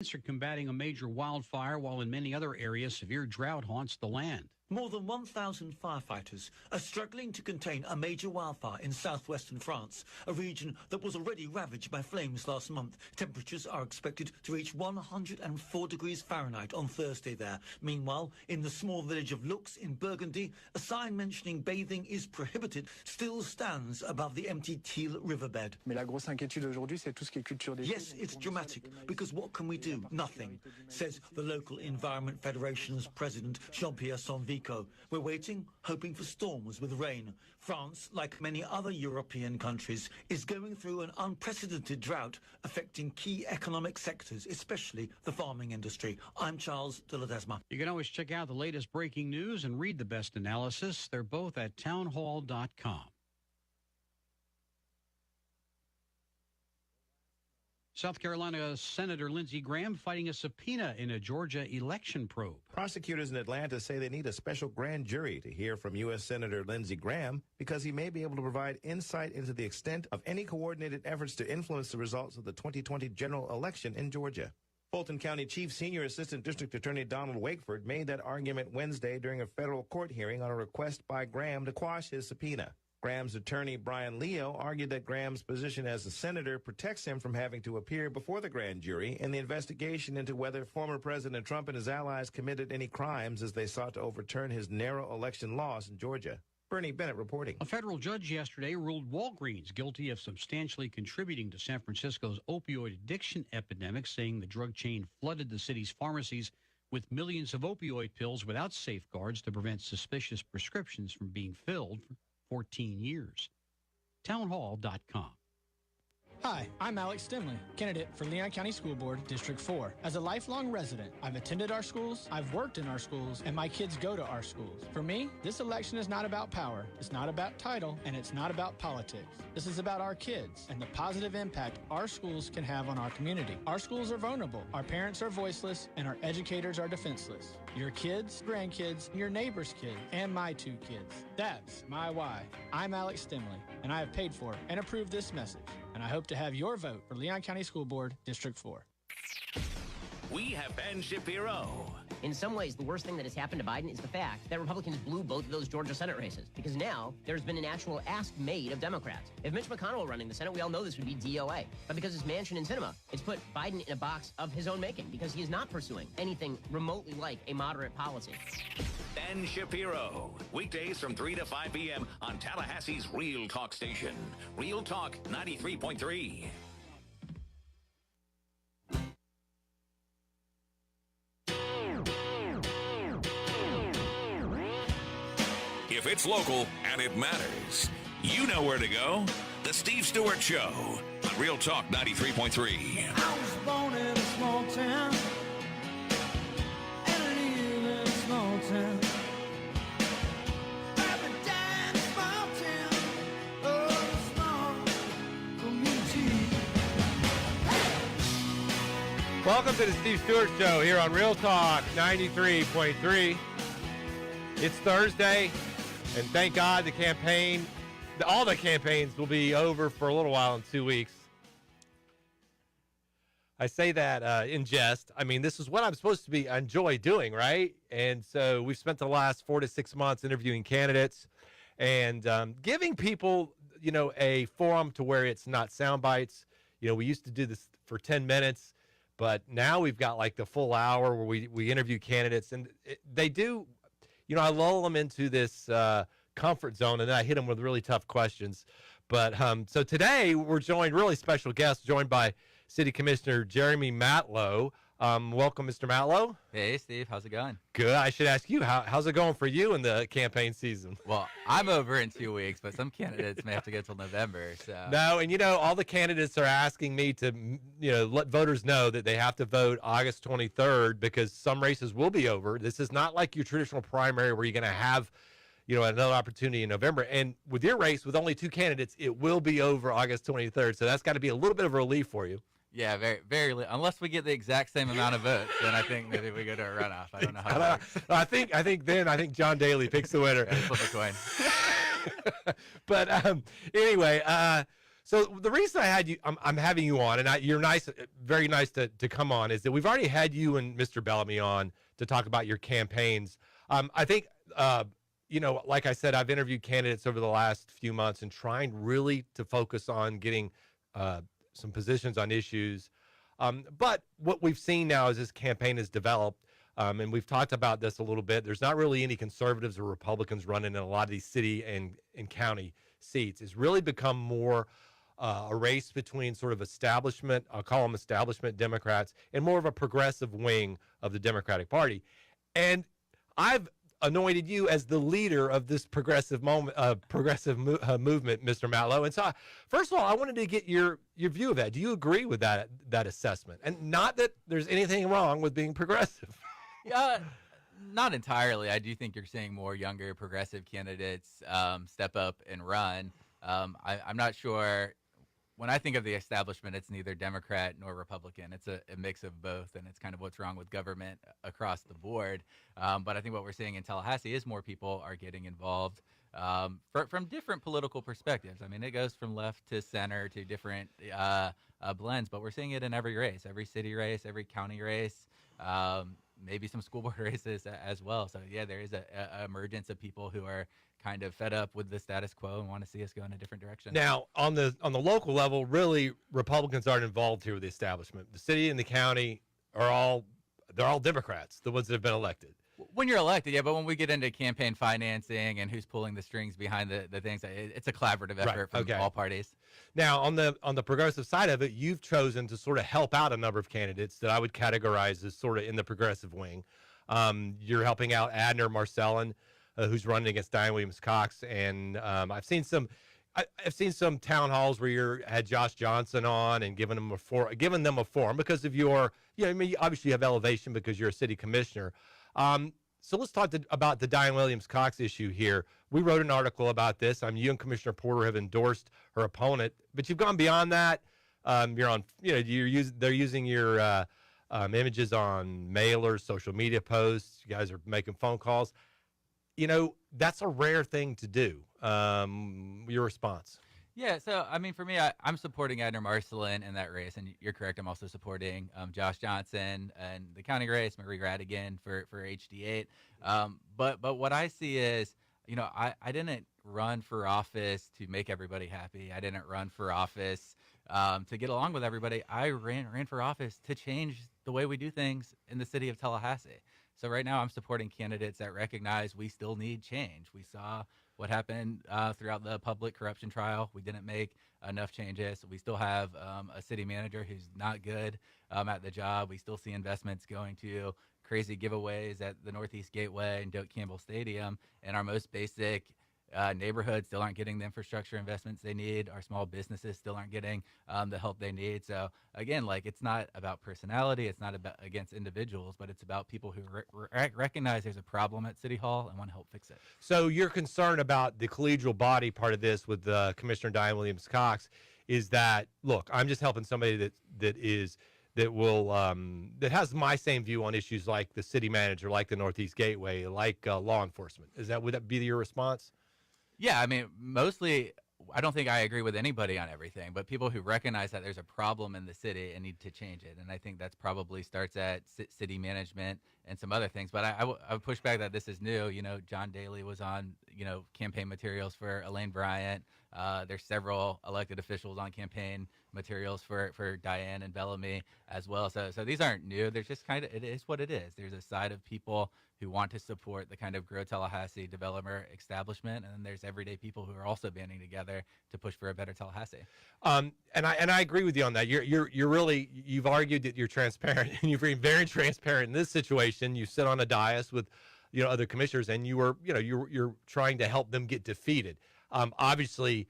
Are combating a major wildfire while in many other areas severe drought haunts the land. More than 1,000 firefighters are struggling to contain a major wildfire in southwestern France, a region that was already ravaged by flames last month. Temperatures are expected to reach 104 degrees Fahrenheit on Thursday there. Meanwhile, in the small village of Lux in Burgundy, a sign mentioning bathing is prohibited still stands above the empty Thiel riverbed. Yes, it's dramatic, because what can we do? Nothing, says the local Environment Federation's president, Jean-Pierre Sanvico. We're waiting, hoping for storms with rain. France, like many other European countries, is going through an unprecedented drought affecting key economic sectors, especially the farming industry. I'm Charles de Ledesma. You can always check out the latest breaking news and read the best analysis. They're both at townhall.com. South Carolina Senator Lindsey Graham fighting a subpoena in a Georgia election probe. Prosecutors in Atlanta say they need a special grand jury to hear from U.S. Senator Lindsey Graham because he may be able to provide insight into the extent of any coordinated efforts to influence the results of the 2020 general election in Georgia. Fulton County Chief Senior Assistant District Attorney Donald Wakeford made that argument Wednesday during a federal court hearing on a request by Graham to quash his subpoena. Graham's attorney, Brian Leo, argued that Graham's position as a senator protects him from having to appear before the grand jury in the investigation into whether former President Trump and his allies committed any crimes as they sought to overturn his narrow election loss in Georgia. Bernie Bennett reporting. A federal judge yesterday ruled Walgreens guilty of substantially contributing to San Francisco's opioid addiction epidemic, saying the drug chain flooded the city's pharmacies with millions of opioid pills without safeguards to prevent suspicious prescriptions from being filled for 14 years. Townhall.com. Hi, I'm Alex Stimley, candidate for Leon County School Board, District 4. As a lifelong resident, I've attended our schools, I've worked in our schools, and my kids go to our schools. For me, this election is not about power, it's not about title, and it's not about politics. This is about our kids and the positive impact our schools can have on our community. Our schools are vulnerable, our parents are voiceless, and our educators are defenseless. Your kids, grandkids, your neighbor's kids, and my 2 kids. That's my why. I'm Alex Stimley, and I have paid for and approved this message. And I hope to have your vote for Leon County School Board, District 4. We have Ben Shapiro. In some ways, the worst thing that has happened to Biden is the fact that Republicans blew both of those Georgia Senate races, because now there's been an actual ask made of Democrats. If Mitch McConnell were running the Senate, we all know this would be DOA. But because it's Manchin and Sinema, it's put Biden in a box of his own making, because he is not pursuing anything remotely like a moderate policy. Ben Shapiro. Weekdays from 3 to 5 p.m. on Tallahassee's Real Talk station. Real Talk 93.3. If it's local and it matters, you know where to go. The Steve Stewart Show on Real Talk 93.3. I was born in a small town, and I live in a small town. Every day in a small town, oh, small community. Welcome to the Steve Stewart Show here on Real Talk 93.3. It's Thursday. And thank God all the campaigns will be over for a little while in 2 weeks. I say that in jest. I mean, this is what I'm supposed to enjoy doing, right? And so we've spent the last 4 to 6 months interviewing candidates and giving people, a forum to where it's not sound bites. We used to do this for 10 minutes, but now we've got like the full hour where we interview candidates, and they do. I lull them into this comfort zone, and then I hit them with really tough questions. But so today we're really special guest, joined by City Commissioner Jeremy Matlow. Welcome, Mr. Matlow. Hey, Steve. How's it going? Good. I should ask you, how's it going for you in the campaign season? Well, I'm over in 2 weeks, but some candidates may have to go till November. So. No, and all the candidates are asking me to, let voters know that they have to vote August 23rd because some races will be over. This is not like your traditional primary where you're going to have, another opportunity in November. And with your race, with only 2 candidates, it will be over August 23rd. So that's got to be a little bit of a relief for you. Yeah, very, very. Unless we get the exact same amount of votes, then I think maybe we go to a runoff. I don't know how that works. I think John Daly picks the winner. Yeah, flip a coin. But anyway, So the reason I had you, I'm having you on, and you're nice, very nice to come on, is that we've already had you and Mr. Bellamy on to talk about your campaigns. I think, like I said, I've interviewed candidates over the last few months and trying really to focus on getting some positions on issues. But what we've seen now as this campaign has developed, and we've talked about this a little bit, there's not really any conservatives or Republicans running in a lot of these city and county seats. It's really become more a race between sort of establishment, I'll call them establishment Democrats, and more of a progressive wing of the Democratic Party. And I've anointed you as the leader of this progressive movement, Mr. Matlow. And so, first of all, I wanted to get your view of that. Do you agree with that assessment? And not that there's anything wrong with being progressive. Yeah, not entirely. I do think you're seeing more younger progressive candidates step up and run. I'm not sure. When I think of the establishment, it's neither Democrat nor Republican. It's a mix of both, and it's kind of what's wrong with government across the board. But I think what we're seeing in Tallahassee is more people are getting involved from different political perspectives. I mean, it goes from left to center to different blends, but we're seeing it in every race, every city race, every county race, maybe some school board races as well. So, yeah, there is a emergence of people who are kind of fed up with the status quo and want to see us go in a different direction. Now, on the local level, really, Republicans aren't involved here with the establishment. The city and the county they're all Democrats, the ones that have been elected. When you're elected, yeah, but when we get into campaign financing and who's pulling the strings behind the things, it's a collaborative effort from all parties. Now, on the progressive side of it, you've chosen to sort of help out a number of candidates that I would categorize as sort of in the progressive wing. You're helping out Adner Marcellin, who's running against Diane Williams-Cox, and I've seen some town halls where you had Josh Johnson on and giving them a forum because of your, obviously you have elevation because you're a city commissioner. So let's talk about the Diane Williams-Cox issue here. We wrote an article about this. You and Commissioner Porter have endorsed her opponent, but you've gone beyond that. They're using your images on mailers, social media posts. You guys are making phone calls. That's a rare thing to do. Your response? Yeah, so, for me, I'm supporting Adner Marcellin in that race, and you're correct. I'm also supporting Josh Johnson and the county race, Marie Radigan for HD8. But what I see is, I didn't run for office to make everybody happy. I didn't run for office to get along with everybody. I ran for office to change the way we do things in the city of Tallahassee. So right now I'm supporting candidates that recognize we still need change. We saw what happened throughout the public corruption trial. We didn't make enough changes. We still have a city manager who's not good at the job. We still see investments going to crazy giveaways at the Northeast Gateway and Doak Campbell Stadium. And our most basic neighborhoods still aren't getting the infrastructure investments they need. Our small businesses still aren't getting the help they need. So again, it's not about personality. It's not about against individuals, but it's about people who recognize there's a problem at City Hall and want to help fix it. So you're concerned about the collegial body part of this with Commissioner Diane Williams-Cox is that, look, I'm just helping somebody that has my same view on issues like the city manager, like the Northeast Gateway, like law enforcement. Would that be your response? Yeah, mostly I don't think I agree with anybody on everything, but people who recognize that there's a problem in the city and need to change it. And I think that's probably starts at city management and some other things. But I would push back that this is new. John Daly was on, campaign materials for Elaine Bryant. There's several elected officials on campaign materials for Diane and Bellamy as well. So these aren't new. There's just it is what it is. There's a side of people who want to support the kind of Grow Tallahassee developer establishment, and then there's everyday people who are also banding together to push for a better Tallahassee. And I agree with you on that. You've argued that you're transparent, and you've been very transparent in this situation. You sit on a dais with, other commissioners, and you're trying to help them get defeated. Obviously,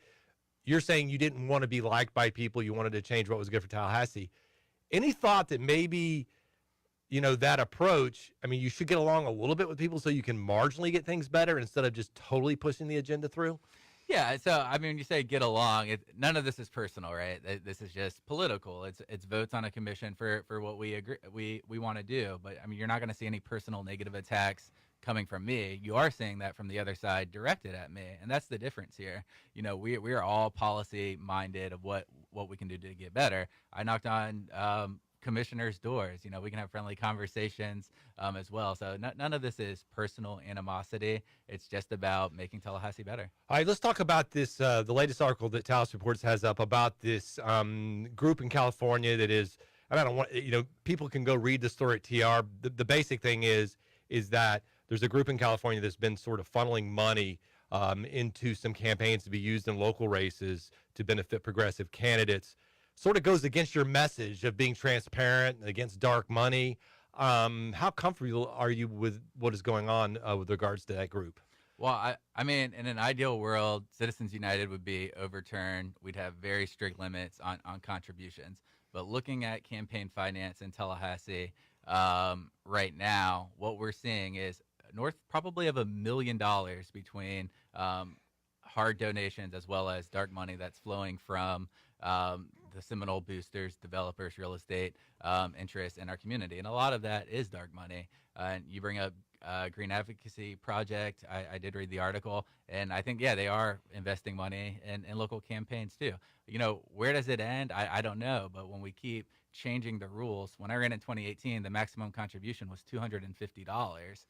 you're saying you didn't want to be liked by people. You wanted to change what was good for Tallahassee. Any thought that maybe, that approach, you should get along a little bit with people so you can marginally get things better instead of just totally pushing the agenda through? Yeah, so when you say get along, none of this is personal, right? This is just political. It's votes on a commission for what we agree we want to do. But you're not going to see any personal negative attacks coming from me. You are seeing that from the other side directed at me, and that's the difference here. You know, we are all policy minded of what we can do to get better. I knocked on commissioners' doors. You know, we can have friendly conversations as well. So none of this is personal animosity. It's just about making Tallahassee better. All right, let's talk about this, the latest article that Tallahassee Reports has up about this group in California that is, and I don't want, you know, people can go read the story at TR. The basic thing is that there's a group in California that's been sort of funneling money into some campaigns to be used in local races to benefit progressive candidates. Sort of goes against your message of being transparent, against dark money. How comfortable are you with what is going on with regards to that group? Well, I mean, in an ideal world, Citizens United would be overturned. We'd have very strict limits on contributions. But looking at campaign finance in Tallahassee right now, what we're seeing is north probably of $1 million between hard donations as well as dark money that's flowing from the Seminole boosters, developers, real estate interests in our community. And a lot of that is dark money. And you bring up Green Advocacy Project. I did read the article, and I think, yeah, they are investing money in local campaigns too. You know, where does it end? I don't know. But when we keep changing the rules, when I ran in 2018, the maximum contribution was $250.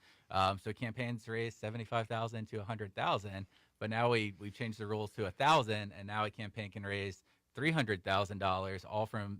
So campaigns raised $75,000 to $100,000. But now we've changed the rules to $1,000, and now a campaign can raise $300,000, all from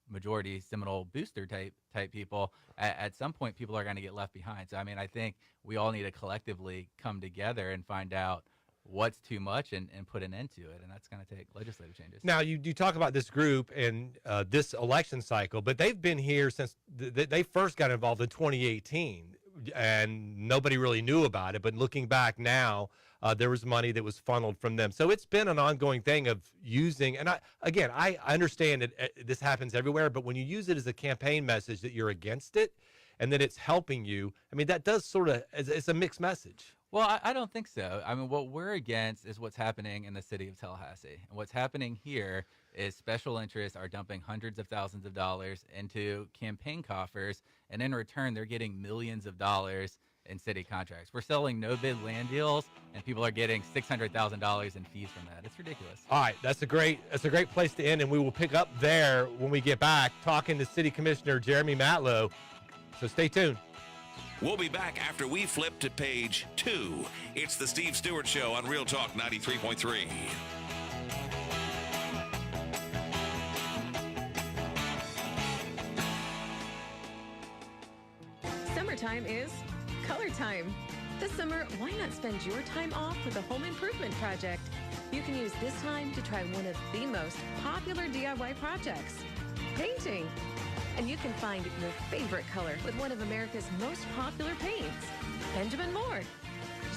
majority Seminole booster type people. At some point, people are going to get left behind. So, I mean, I think we all need to collectively come together and find out what's too much and put an end to it. And that's going to take legislative changes. Now, you talk about this group and this election cycle, but they've been here since they first got involved in 2018, and nobody really knew about it. But looking back now, there was money that was funneled from them. So it's been an ongoing thing of using, and I understand that this happens everywhere, but when you use it as a campaign message that you're against it and that it's helping you, I mean, that does sort of, it's a mixed message. Well, I don't think so. I mean, what we're against is what's happening in the city of Tallahassee. And what's happening here is special interests are dumping hundreds of thousands of dollars into campaign coffers, and in return, they're getting millions of dollars in city contracts. We're selling no-bid land deals, and people are getting $600,000 in fees from that. It's ridiculous. All right, that's a great place to end, and we will pick up there when we get back talking to City Commissioner Jeremy Matlow. So stay tuned. We'll be back after we flip to page 2. It's the Steve Stewart Show on Real Talk 93.3. Summertime is color time. This summer, why not spend your time off with a home improvement project? You can use this time to try one of the most popular DIY projects, painting. And you can find your favorite color with one of America's most popular paints, Benjamin Moore.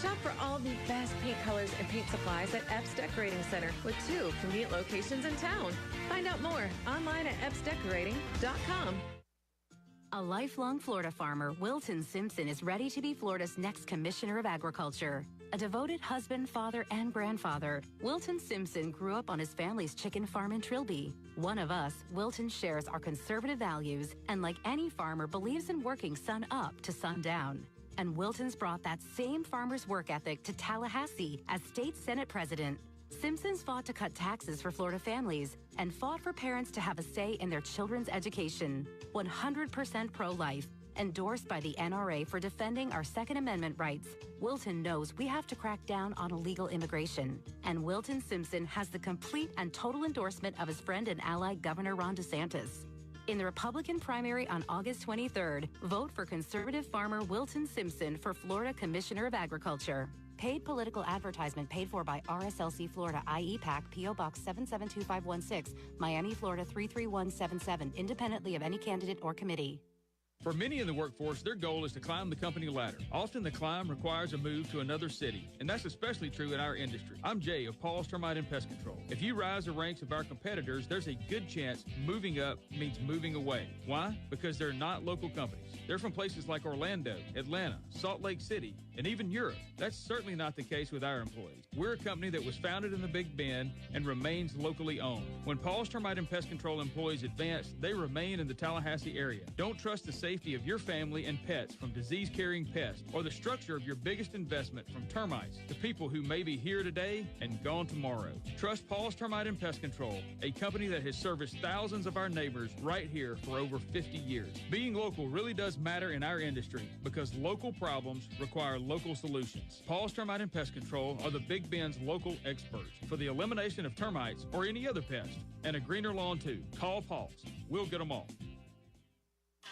Shop for all the best paint colors and paint supplies at Epps Decorating Center with 2 convenient locations in town. Find out more online at epsdecorating.com. A lifelong Florida farmer, Wilton Simpson, is ready to be Florida's next Commissioner of Agriculture. A devoted husband, father, and grandfather, Wilton Simpson grew up on his family's chicken farm in Trilby. One of us, Wilton shares our conservative values and, like any farmer, believes in working sun up to sun down. And Wilton's brought that same farmer's work ethic to Tallahassee as State Senate President. Simpson's fought to cut taxes for Florida families and fought for parents to have a say in their children's education. 100% pro-life, endorsed by the NRA for defending our Second Amendment rights. Wilton knows we have to crack down on illegal immigration. And Wilton Simpson has the complete and total endorsement of his friend and ally, Governor Ron DeSantis. In the Republican primary on August 23rd, vote for conservative farmer Wilton Simpson for Florida Commissioner of Agriculture. Paid political advertisement paid for by RSLC Florida IEPAC, P.O. Box 772516, Miami, Florida 33177, independently of any candidate or committee. For many in the workforce, their goal is to climb the company ladder. Often the climb requires a move to another city, and that's especially true in our industry. I'm Jay of Paul's Termite and Pest Control. If you rise the ranks of our competitors, there's a good chance moving up means moving away. Why? Because they're not local companies. They're from places like Orlando, Atlanta, Salt Lake City, and even Europe. That's certainly not the case with our employees. We're a company that was founded in the Big Bend and remains locally owned. When Paul's Termite and Pest Control employees advance, they remain in the Tallahassee area. Don't trust the savings safety of your family and pets from disease-carrying pests, or the structure of your biggest investment from termites to people who may be here today and gone tomorrow. Trust Paul's Termite and Pest Control, a company that has serviced thousands of our neighbors right here for over 50 years. Being local really does matter in our industry because local problems require local solutions. Paul's Termite and Pest Control are the Big Bend's local experts for the elimination of termites or any other pest, and a greener lawn too. Call Paul's. We'll get them all.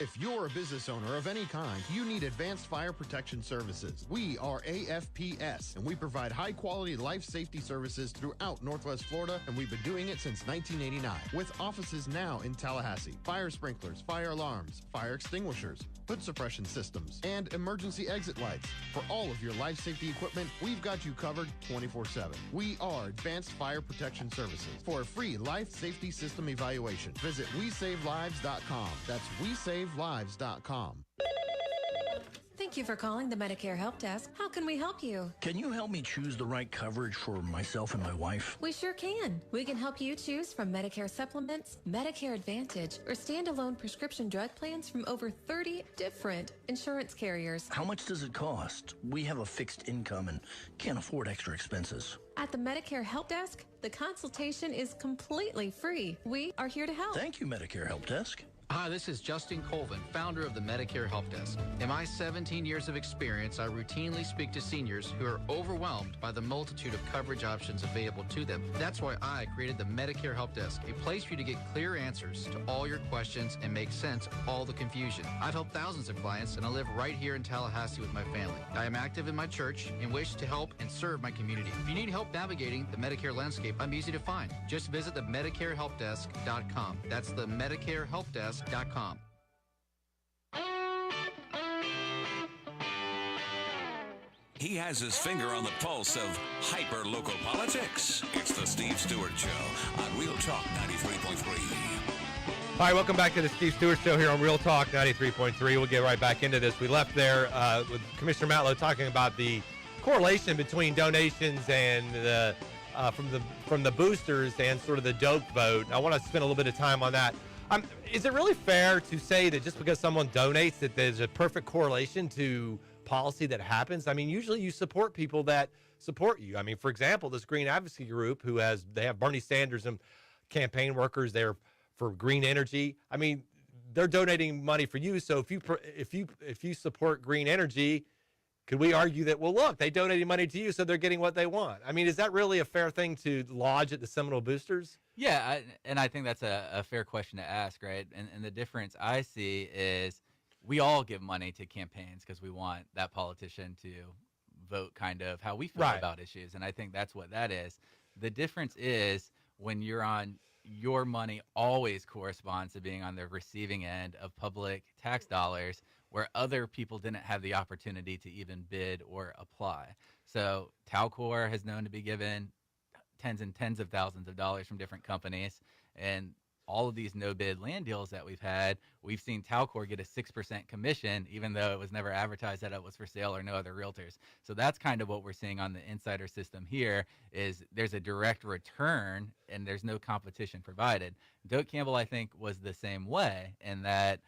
If you're a business owner of any kind, you need advanced fire protection services. We are AFPS, and we provide high-quality life safety services throughout Northwest Florida, and we've been doing it since 1989, with offices now in Tallahassee. Fire sprinklers, fire alarms, fire extinguishers, hood suppression systems, and emergency exit lights. For all of your life safety equipment, we've got you covered 24/7. We are Advanced Fire Protection Services. For a free life safety system evaluation, visit WeSaveLives.com. That's WeSaveLives.com. Thank you for calling the Medicare Help Desk. How can we help you? Can you help me choose the right coverage for myself and my wife? We sure can. We can help you choose from Medicare supplements, Medicare Advantage, or standalone prescription drug plans from over 30 different insurance carriers. How much does it cost? We have a fixed income and can't afford extra expenses. At the Medicare Help Desk, the consultation is completely free. We are here to help. Thank you, Medicare Help Desk. Hi, this is Justin Colvin, founder of the Medicare Help Desk. In my 17 years of experience, I routinely speak to seniors who are overwhelmed by the multitude of coverage options available to them. That's why I created the Medicare Help Desk, a place for you to get clear answers to all your questions and make sense of all the confusion. I've helped thousands of clients, and I live right here in Tallahassee with my family. I am active in my church and wish to help and serve my community. If you need help navigating the Medicare landscape, I'm easy to find. Just visit the MedicareHelpDesk.com. That's the MedicareHelpDesk.com. He has his finger on the pulse of hyper-local politics. It's the Steve Stewart Show on Real Talk 93.3. All right, welcome back to the Steve Stewart Show here on Real Talk 93.3. We'll get right back into this. We left there with Commissioner Matlow talking about the correlation between donations and from the boosters and sort of the dope vote. I want to spend a little bit of time on that. Is it really fair to say that just because someone donates that there's a perfect correlation to policy that happens? I mean, usually you support people that support you. I mean, for example, this Green Advocacy Group they have Bernie Sanders and campaign workers there for green energy. I mean, they're donating money for you. So if you support green energy, could we argue that, well, look, they donated money to you, so they're getting what they want? I mean, is that really a fair thing to lodge at the Seminole Boosters? Yeah, and I think that's a fair question to ask, right? And the difference I see is we all give money to campaigns because we want that politician to vote kind of how we feel about issues, and I think that's what that is. The difference is when you're on your money always corresponds to being on the receiving end of public tax dollars where other people didn't have the opportunity to even bid or apply. So Talcor has known to be given tens and tens of thousands of dollars from different companies, and all of these no-bid land deals that we've had, we've seen Talcor get a 6% commission, even though it was never advertised that it was for sale or no other realtors. So that's kind of what we're seeing on the insider system here is there's a direct return and there's no competition provided. Doak Campbell, I think, was the same way in that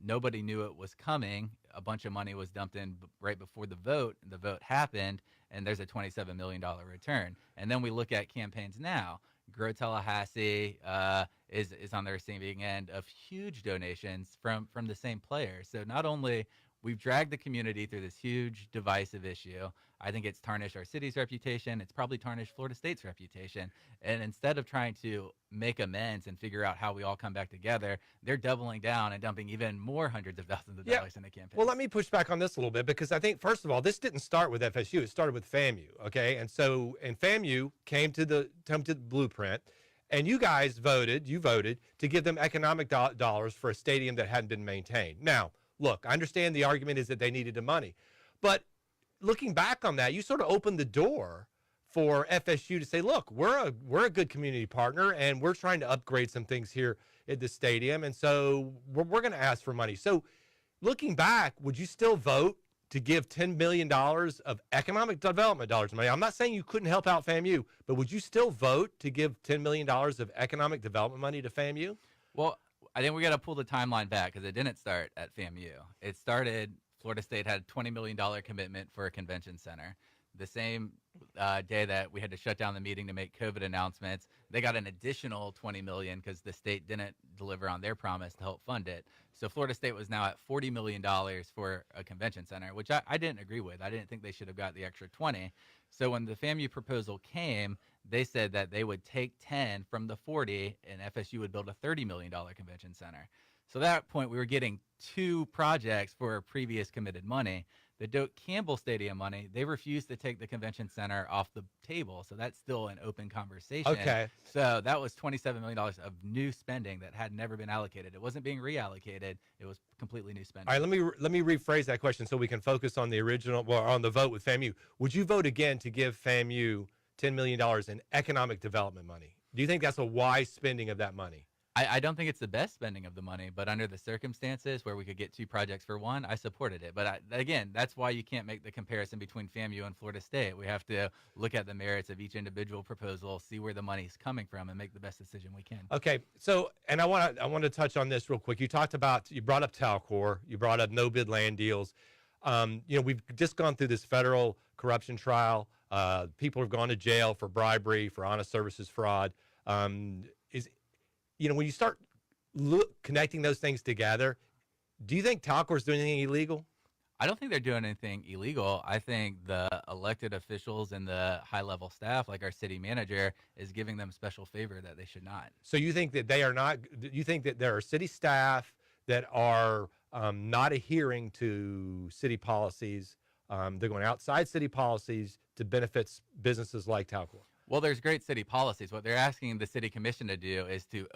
nobody knew it was coming. A bunch of money was dumped in right before the vote. The vote happened, and there's a $27 million return. And then we look at campaigns now. Grow Tallahassee is on the receiving end of huge donations from the same players. So not only we've dragged the community through this huge divisive issue, I think it's tarnished our city's reputation. It's probably tarnished Florida State's reputation. And instead of trying to make amends and figure out how we all come back together, they're doubling down and dumping even more hundreds of thousands of dollars in the campaign. Well, let me push back on this a little bit because I think, first of all, this didn't start with FSU. It started with FAMU, okay? And FAMU came to the blueprint, and you guys voted to give them economic dollars for a stadium that hadn't been maintained. Now, look, I understand the argument is that they needed the money, but looking back on that, you sort of opened the door for FSU to say, look, we're a good community partner, and we're trying to upgrade some things here at the stadium, and so we're going to ask for money. So looking back, would you still vote to give $10 million of economic development dollars money? I'm not saying you couldn't help out FAMU, but would you still vote to give $10 million of economic development money to FAMU? Well, I think we got to pull the timeline back because it didn't start at FAMU. It started, Florida State had a $20 million commitment for a convention center. The same day that we had to shut down the meeting to make COVID announcements, they got an additional $20 million because the state didn't deliver on their promise to help fund it. So Florida State was now at $40 million for a convention center, which I didn't agree with. I didn't think they should have got the extra 20. So when the FAMU proposal came, they said that they would take 10 from the 40 and FSU would build a $30 million convention center. So at that point, we were getting 2 projects for previous committed money. The Doak Campbell Stadium money, they refused to take the convention center off the table. So that's still an open conversation. Okay. So that was $27 million of new spending that had never been allocated. It wasn't being reallocated. It was completely new spending. All right, let me rephrase that question so we can focus on the original, well, on the vote with FAMU. Would you vote again to give FAMU $10 million in economic development money? Do you think that's a wise spending of that money? I don't think it's the best spending of the money, but under the circumstances where we could get 2 projects for one, I supported it. But again, that's why you can't make the comparison between FAMU and Florida State. We have to look at the merits of each individual proposal, see where the money's coming from, and make the best decision we can. Okay, so, and I want to touch on this real quick. You brought up Talcor, you brought up no bid land deals. We've just gone through this federal corruption trial. People have gone to jail for bribery, for honest services fraud. When you start connecting those things together, do you think Talcor's doing anything illegal? I don't think they're doing anything illegal. I think the elected officials and the high-level staff, like our city manager, is giving them special favor that they should not. So you think that they are not? You think that there are city staff that are not adhering to city policies? They're going outside city policies to benefit businesses like Talcor. Well, there's great city policies. What they're asking the city commission to do is to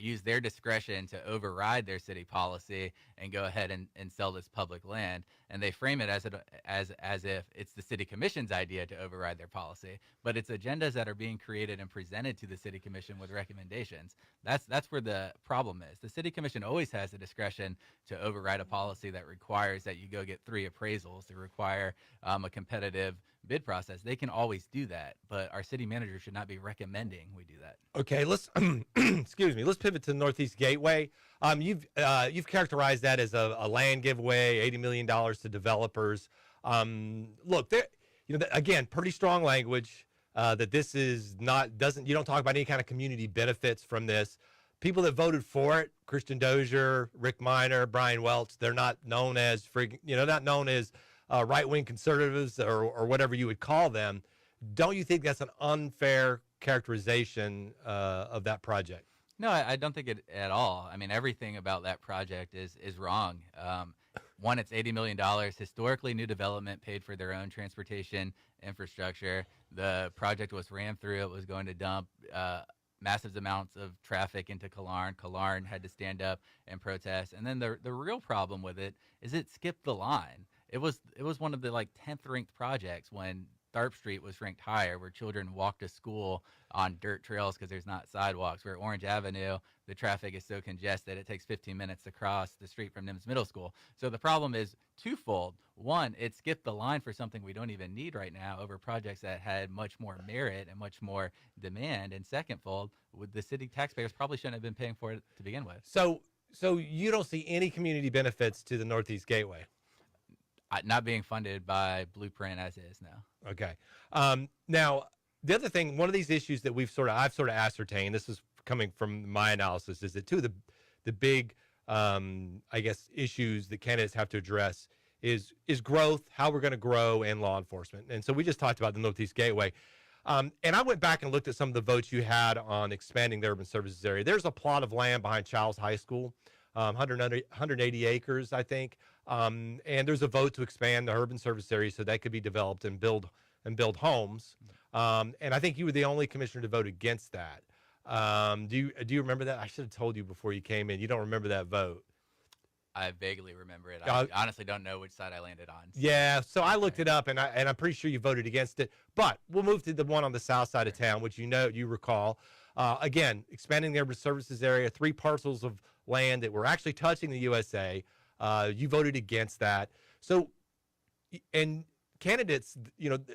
use their discretion to override their city policy and go ahead and sell this public land. And they frame it as if it's the city commission's idea to override their policy. But it's agendas that are being created and presented to the city commission with recommendations. That's where the problem is. The city commission always has the discretion to override a policy that requires that you go get 3 appraisals, to require a competitive bid process. They can always do that, but our city manager should not be recommending we do that. Okay, let's excuse me. Let's pivot to the Northeast Gateway. You've characterized that as a land giveaway, $80 million to developers. Look, there, again, pretty strong language that this is not you don't talk about any kind of community benefits from this. People that voted for it, Christian Dozier, Rick Miner, Brian Welch, they're not known as right-wing conservatives or whatever you would call them. Don't you think that's an unfair characterization of that project? No, I don't think it at all. I mean, everything about that project is wrong. One, it's $80 million. Historically, new development paid for their own transportation infrastructure. The project was ran through. It was going to dump massive amounts of traffic into Killearn. Killearn had to stand up and protest. And then the real problem with it is it skipped the line. It was one of the 10th ranked projects when Tharp Street was ranked higher, where children walk to school on dirt trails because there's not sidewalks. Where Orange Avenue, the traffic is so congested it takes 15 minutes to cross the street from Nims Middle School. So the problem is twofold. One, it skipped the line for something we don't even need right now over projects that had much more merit and much more demand. And secondfold, the city taxpayers probably shouldn't have been paying for it to begin with. So you don't see any community benefits to the Northeast Gateway? Not being funded by Blueprint as is now. Okay. Now, the other thing, one of these issues that I've sort of ascertained, this is coming from my analysis, is that two of the big, issues that candidates have to address is growth, how we're going to grow, and law enforcement. And so we just talked about the Northeast Gateway. And I went back and looked at some of the votes you had on expanding the urban services area. There's a plot of land behind Childs High School, 180 acres, I think. And there's a vote to expand the urban service area so that could be developed and build homes. And I think you were the only commissioner to vote against that. Do you remember that? I should have told you before you came in. You don't remember that vote? I vaguely remember it. I honestly don't know which side I landed on. Yeah, so I looked it up, and I'm pretty sure you voted against it. But we'll move to the one on the south side of town, which you recall. Again, expanding the urban services area, 3 parcels of land that were actually touching the USA. You voted against that. So, and candidates,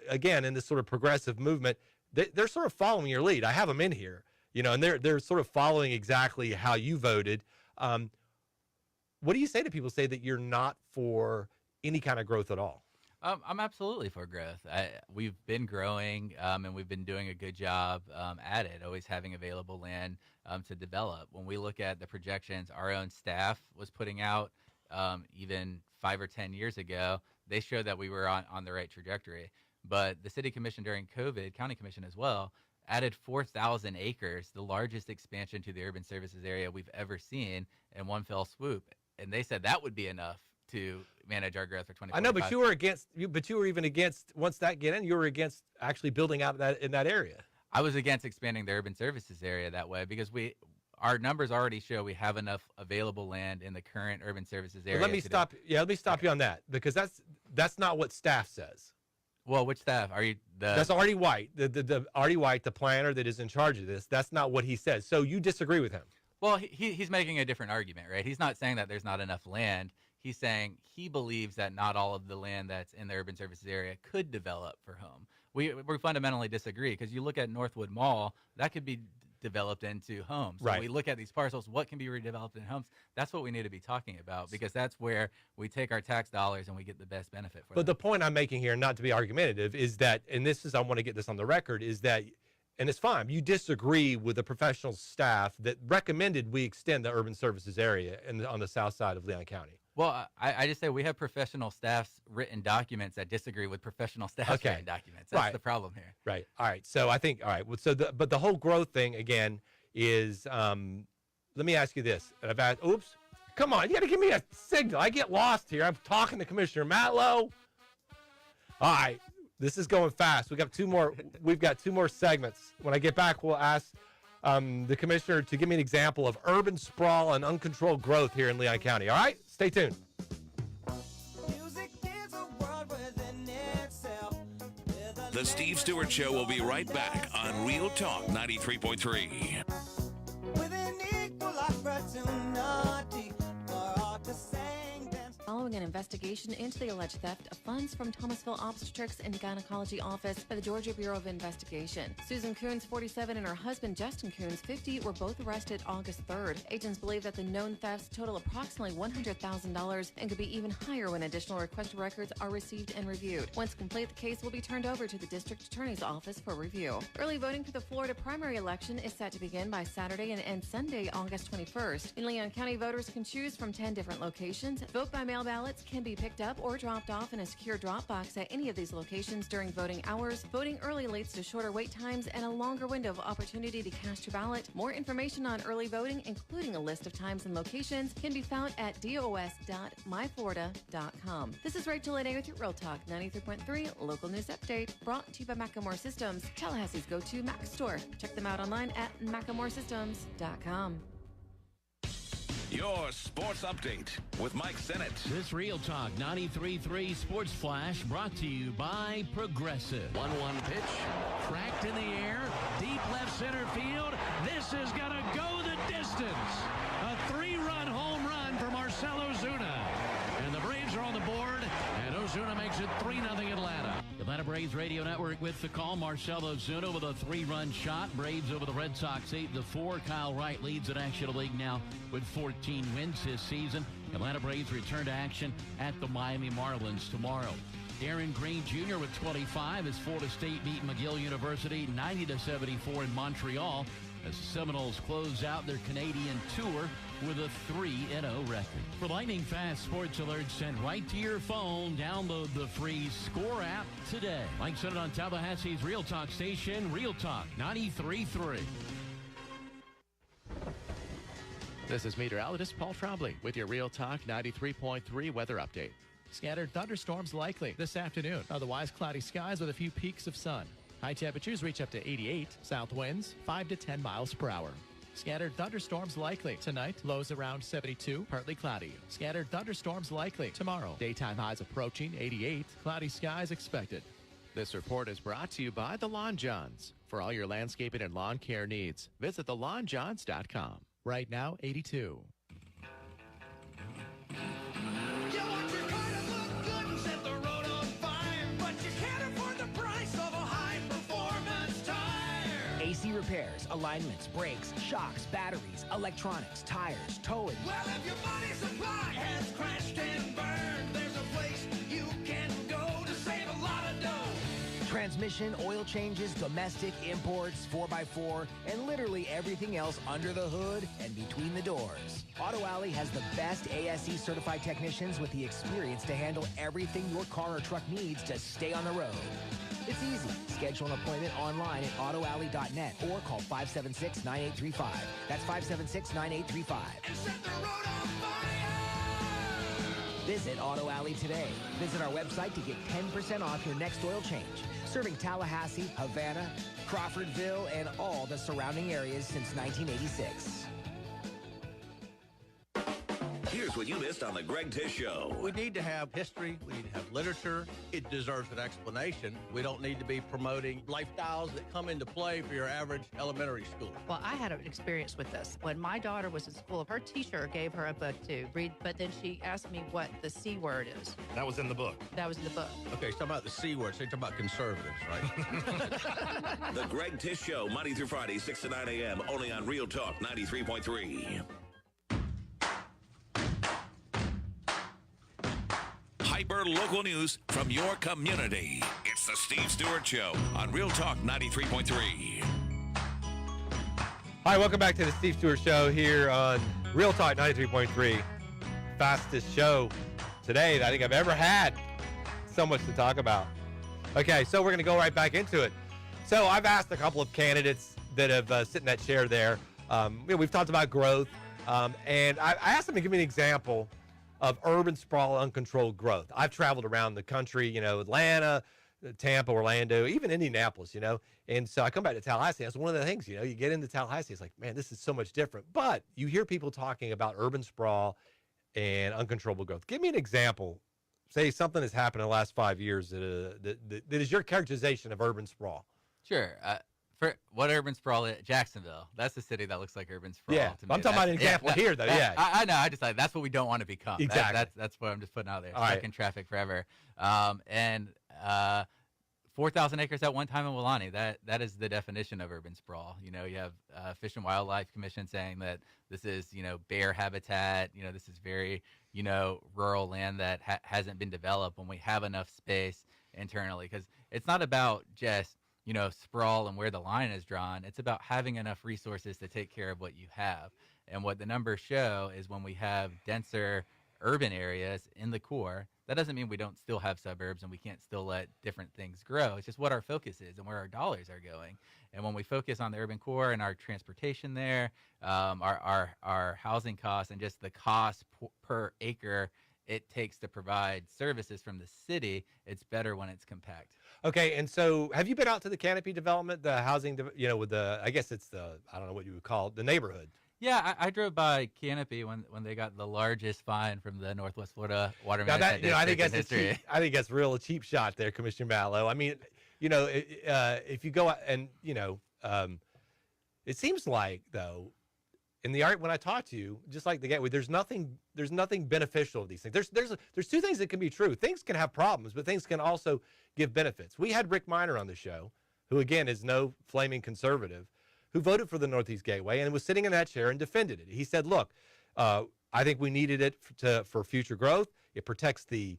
again, in this sort of progressive movement, they're sort of following your lead. I have them in here, and they're sort of following exactly how you voted. What do you say to people say that you're not for any kind of growth at all? I'm absolutely for growth. We've been growing, and we've been doing a good job at it, always having available land to develop. When we look at the projections our own staff was putting out even 5 or 10 years ago, they showed that we were on the right trajectory. But the city commission during COVID, county commission as well, added 4,000 acres, the largest expansion to the urban services area we've ever seen in one fell swoop. And they said that would be enough to manage our growth for 2025. I know, but you were against. But you were even against once that get in. You were against actually building out in that area. I was against expanding the urban services area that way because our numbers already show we have enough available land in the current urban services area. Let me stop. Yeah, let me stop you on that because that's not what staff says. Well, which staff are you? That's Artie White, the Artie White, the planner that is in charge of this. That's not what he says. So you disagree with him? Well, he's making a different argument, right? He's not saying that there's not enough land. He's saying he believes that not all of the land that's in the urban services area could develop for home. We fundamentally disagree because you look at Northwood Mall, that could be developed into homes. Right. So we look at these parcels, what can be redeveloped in homes? That's what we need to be talking about because that's where we take our tax dollars and we get the best benefit for them. But the point I'm making here, not to be argumentative, is that, and I want to get this on the record, is that, and it's fine, you disagree with the professional staff that recommended we extend the urban services area on the south side of Leon County. Well, I just say we have professional staff's written documents that disagree with professional staff's written documents. That's the problem here. Right. All right. So I think, all right. So but the whole growth thing, again, is, let me ask you this. And I've asked, oops, come on. You got to give me a signal. I get lost here. I'm talking to Commissioner Matlow. All right. This is going fast. We've got two more segments. When I get back, we'll ask the commissioner to give me an example of urban sprawl and uncontrolled growth here in Leon County. All right? Stay tuned. The Steve Stewart Show will be right back on Real Talk 93.3. Following an investigation into the alleged theft of funds from Thomasville Obstetrics and Gynecology Office by the Georgia Bureau of Investigation. Susan Coons, 47, and her husband, Justin Coons, 50, were both arrested August 3rd. Agents believe that the known thefts total approximately $100,000 and could be even higher when additional requested records are received and reviewed. Once complete, the case will be turned over to the District Attorney's Office for review. Early voting for the Florida primary election is set to begin by Saturday and end Sunday, August 21st. In Leon County, voters can choose from 10 different locations. Vote by mail ballots can be picked up or dropped off in a secure drop box at any of these locations during voting hours. Voting early leads to shorter wait times and a longer window of opportunity to cast your ballot. More information on early voting, including a list of times and locations, can be found at dos.myflorida.com. This is Rachel Lene with your Real Talk 93.3 local news update, brought to you by Macklemore Systems, Tallahassee's go-to Mac store. Check them out online at MacklemoreSystems.com. Your sports update with Mike Sennett. This Real Talk 93.3 Sports Flash brought to you by Progressive. 1-1 pitch, cracked in the air, deep left center field. This is going to go the distance. A 3-run home run for Marcell Ozuna. And the Braves are on the board, and Ozuna makes it 3-0 Atlanta. Atlanta Braves Radio Network with the call. Marcell Ozuna with a 3-run shot. Braves over the Red Sox 8-4. Kyle Wright leads the National League now with 14 wins this season. Atlanta Braves return to action at the Miami Marlins tomorrow. Darren Green Jr. with 25 as Florida State beat McGill University 90-74 in Montreal as the Seminoles close out their Canadian tour with a 3-0 record. For lightning fast sports alerts sent right to your phone, download the free Score app today. Mike Sennett on Tallahassee's Real Talk station, Real Talk 93.3. This is meteorologist Paul Trombley with your Real Talk 93.3 weather update. Scattered thunderstorms likely this afternoon. Otherwise, cloudy skies with a few peaks of sun. High temperatures reach up to 88. South winds 5 to 10 miles per hour. Scattered thunderstorms likely tonight. Lows around 72. Partly cloudy. Scattered thunderstorms likely tomorrow. Daytime highs approaching 88. Cloudy skies expected. This report is brought to you by the Lawn Johns. For all your landscaping and lawn care needs, visit thelawnjohns.com. Right now, 82. AC Repairs, a alignments, brakes, shocks, batteries, electronics, tires, towing. Well, if your money supply has crashed and burned, there's a place you can go to save a lot of dough. Transmission, oil changes, domestic, imports, 4x4, and literally everything else under the hood and between the doors. Auto Alley has the best ASE certified technicians with the experience to handle everything your car or truck needs to stay on the road. It's easy. Schedule an appointment online at autoalley.net or call 576-9835. That's 576-9835. And set the road on fire! Visit Auto Alley today. Visit our website to get 10% off your next oil change. Serving Tallahassee, Havana, Crawfordville, and all the surrounding areas since 1986. Here's what you missed on the Greg Tish Show. We need to have history. We need to have literature. It deserves an explanation. We don't need to be promoting lifestyles that come into play for your average elementary school. Well, I had an experience with this. When my daughter was in school, her teacher gave her a book to read, but then she asked me what the C word is. That was in the book. That was in the book. Okay, so about the C word. So you're talking about conservatives, right? The Greg Tish Show, Monday through Friday, 6 to 9 a.m., only on Real Talk 93.3. Hyper local news from your community. It's the Steve Stewart Show on Real Talk 93.3. Hi, welcome back to the Steve Stewart Show here on Real Talk 93.3. Fastest show today that I think I've ever had. So much to talk about. Okay, so we're going to go right back into it. So I've asked a couple of candidates that have sit in that chair there. We've talked about growth, and I asked them to give me an example of urban sprawl, uncontrolled growth. I've traveled around the country, Atlanta, Tampa, Orlando, even Indianapolis, And so I come back to Tallahassee. That's one of the things, you get into Tallahassee, it's like, man, this is so much different. But you hear people talking about urban sprawl and uncontrollable growth. Give me an example. Say something that's happened in the last 5 years that is your characterization of urban sprawl. Sure. For what urban sprawl is? Jacksonville. That's the city that looks like urban sprawl. Yeah, to me. I'm talking about an example here, though. Yeah, I know. I just like that's what we don't want to become. Exactly. That's what I'm just putting out there. All Stuck right. in traffic forever. And 4,000 acres at one time in Wulani. That is the definition of urban sprawl. You have Fish and Wildlife Commission saying that this is bear habitat. This is very rural land that hasn't been developed when we have enough space internally, because it's not about just sprawl and where the line is drawn. It's about having enough resources to take care of what you have. And what the numbers show is when we have denser urban areas in the core, that doesn't mean we don't still have suburbs and we can't still let different things grow. It's just what our focus is and where our dollars are going. And when we focus on the urban core and our transportation there, our housing costs and just the cost per acre it takes to provide services from the city, it's better when it's compact. Okay, and so have you been out to the canopy development, the housing, with I guess it's I don't know what you would call it, the neighborhood? Yeah, I drove by Canopy when they got the largest fine from the Northwest Florida Water Management I think District that's in history. I think that's real cheap shot there, Commissioner Matlow. I mean, if you go out and it seems like though, in the art when I talk to you, just like the gateway, there's nothing beneficial of these things. There's two things that can be true. Things can have problems, but things can also give benefits. We had Rick Miner on the show, who again is no flaming conservative, who voted for the Northeast Gateway and was sitting in that chair and defended it. He said, look, I think we needed it for future growth. It protects the